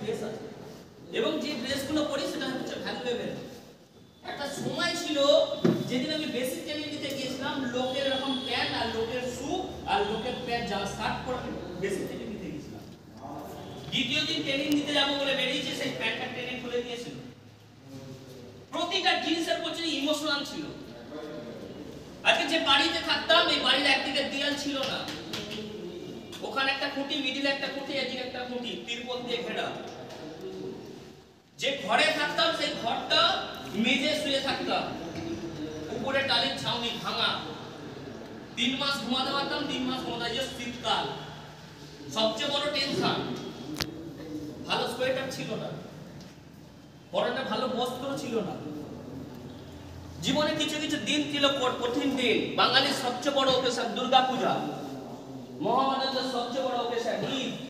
Dress আছে এবং যে ড্রেসগুলো পরি সেটা হচ্ছে ভ্যালুয়েবল। একটা সময় ছিল যেদিন আমি বেসিক ট্রেনিং নিতে গিয়েছিলাম, লোকের এরকম প্যান্ট আর লোকের শু আর লোকের প্যান্ট জামা শার্ট পরে বেসিক ট্রেনিং নিতে গিয়েছিলাম। দ্বিতীয় দিন ট্রেনিং নিতে যাবো বলে বেরিয়েছে, সেই প্যান্টটা ট্রেনিং খুলে দিয়েছিল। প্রতিটা জিনিসের পেছনে ইমোশনাল ছিল। আজকে যে বাড়িতে থাকতাম, এই বাড়ির একদিকে দেয়াল ছিল না, ওখানে একটা খুঁটি, মিডিলে একটা খুঁটি, এদিকে একটা খুঁটি, তিরপল দিয়ে ঘেরা। যে ঘরে থাকতাম সেই ঘরটা মেঝে শুয়ে থাকতাম, উপরে টালির ছাউনি ভাঙা। 3 মাস ঘুমাতে পারতাম, 3 মাস ঘুমাতে, যে শীতকাল। সবচেয়ে বড় টেনশন, ভালো সোয়েটার ছিল না, পরনে ভালো বস্ত্র ছিল না। জীবনে কিছু কিছু দিন ছিল কঠিন দিন। বাঙালির সবচেয়ে বড় অকেশন দুর্গা পূজা, মহামানবের সবচেয়ে বড় অকেশন ঈদ,